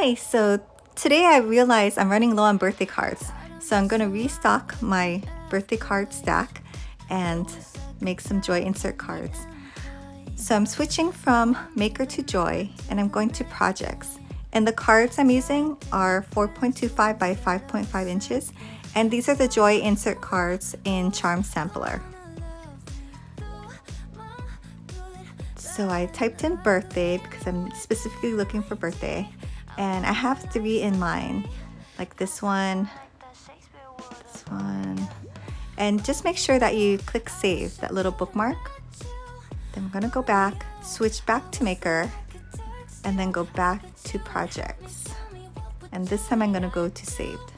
Hi, so today I realized I'm running low on birthday cards. So I'm going to restock my birthday card stack and make some Joy insert cards. So I'm switching from Maker to Joy and I'm going to projects. And the cards I'm using are 4.25 by 5.5 inches. And these are the Joy insert cards in Charm Sampler. So I typed in birthday because I'm specifically looking for birthday. And I have 3 in mind, like this one. And just make sure that you click save, that little bookmark. Then I'm gonna go back, switch back to Maker, and then go back to projects. And this time I'm gonna go to saved.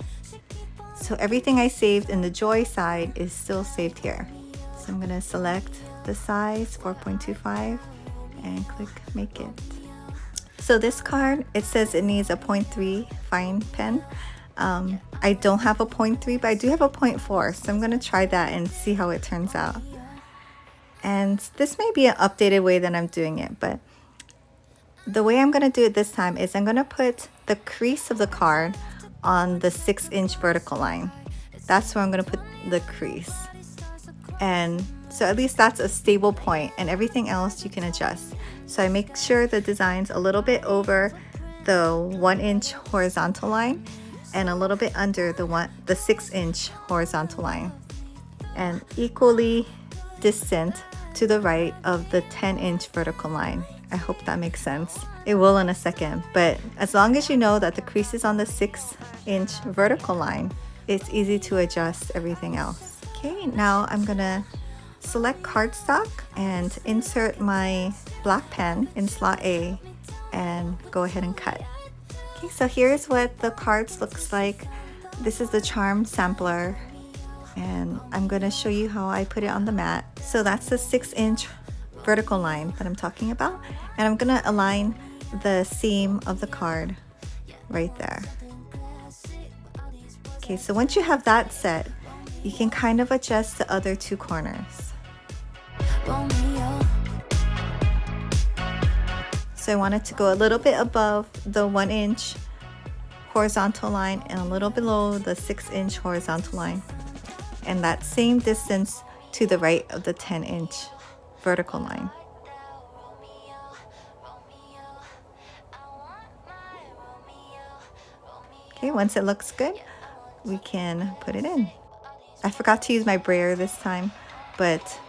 So everything I saved in the Joy side is still saved here. So I'm gonna select the size, 4.25, and click make it. So this card, it says it needs a 0.3 fine pen. I don't have a 0.3, but I do have a 0.4, so I'm gonna try that and see how it turns out. And this may be an updated way that I'm doing it, but the way I'm gonna do it this time is I'm gonna put the crease of the card on the 6-inch vertical line. That's where I'm gonna put the crease. And so at least that's a stable point, and everything else you can adjust. So I make sure the design's a little bit over the 1-inch horizontal line and a little bit under the 6-inch horizontal line, and equally distant to the right of the 10-inch vertical line. I hope that makes sense. It will in a second, but as long as you know that the crease is on the 6-inch vertical line, it's easy to adjust everything else. Okay, now I'm gonna select cardstock and insert my black pen in slot A and go ahead and cut. Okay, so here's what the cards looks like. This is the Charm Sampler, and I'm gonna show you how I put it on the mat. So that's the 6-inch vertical line that I'm talking about, and I'm gonna align the seam of the card right there. Okay, so once you have that set, you can kind of adjust the other 2 corners. So I want it to go a little bit above the 1-inch horizontal line and a little below the 6-inch horizontal line, and that same distance to the right of the 10-inch vertical line. Okay, once it looks good, we can put it in. I forgot to use my brayer this time, but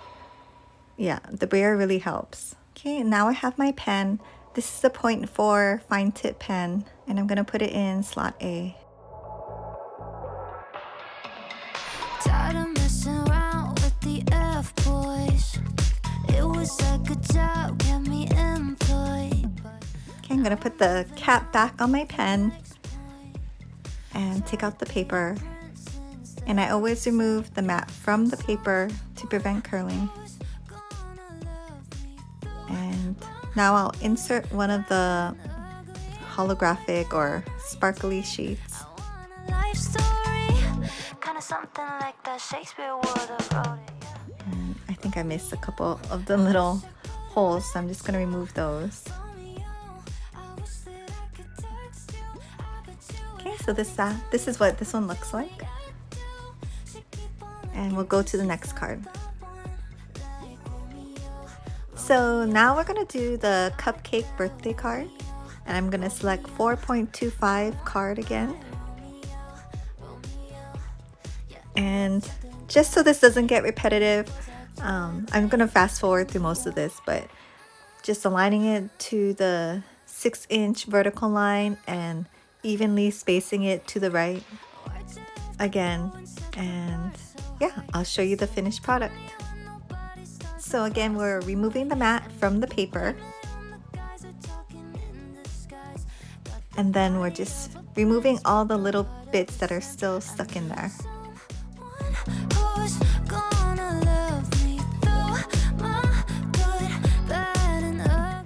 yeah, the brayer really helps. Okay, now I have my pen. This is a 0.4 fine tip pen, and I'm gonna put it in slot A. Tired of messing around with the F-boys. It was a good job, get me employed. Okay, I'm gonna put the cap back on my pen and take out the paper. And I always remove the mat from the paper to prevent curling. And now I'll insert one of the holographic or sparkly sheets. And I think I missed a couple of the little holes, so I'm just gonna remove those. Okay, so this is what this one looks like. And we'll go to the next card. So now we're gonna do the Cupcake birthday card, and I'm gonna select 4.25 card again. And just so this doesn't get repetitive, I'm gonna fast forward through most of this, but just aligning it to the 6-inch vertical line and evenly spacing it to the right again. And yeah, I'll show you the finished product. So again, we're removing the mat from the paper, and then we're just removing all the little bits that are still stuck in there.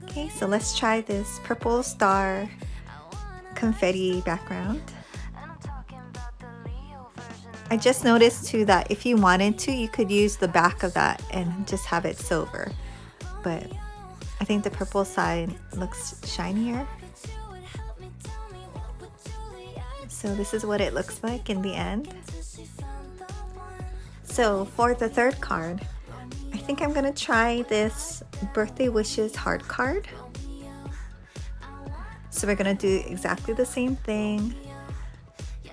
Okay, so let's try this purple star confetti background. I just noticed too that if you wanted to, you could use the back of that and just have it silver. But I think the purple side looks shinier. So this is what it looks like in the end. So for the third card, I think I'm gonna try this birthday wishes heart card. So we're gonna do exactly the same thing,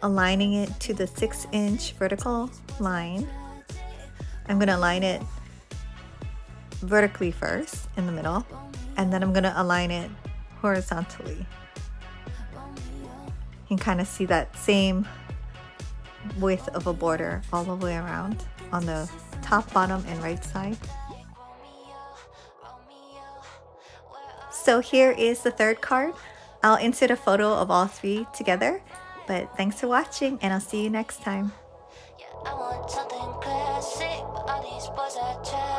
aligning it to the 6-inch vertical line. I'm gonna align it vertically first in the middle, and then I'm gonna align it horizontally. You can kind of see that same width of a border all the way around on the top, bottom, and right side. So here is the third card. I'll insert a photo of all three together, but thanks for watching and I'll see you next time. I want something classic, but all these boys are trash.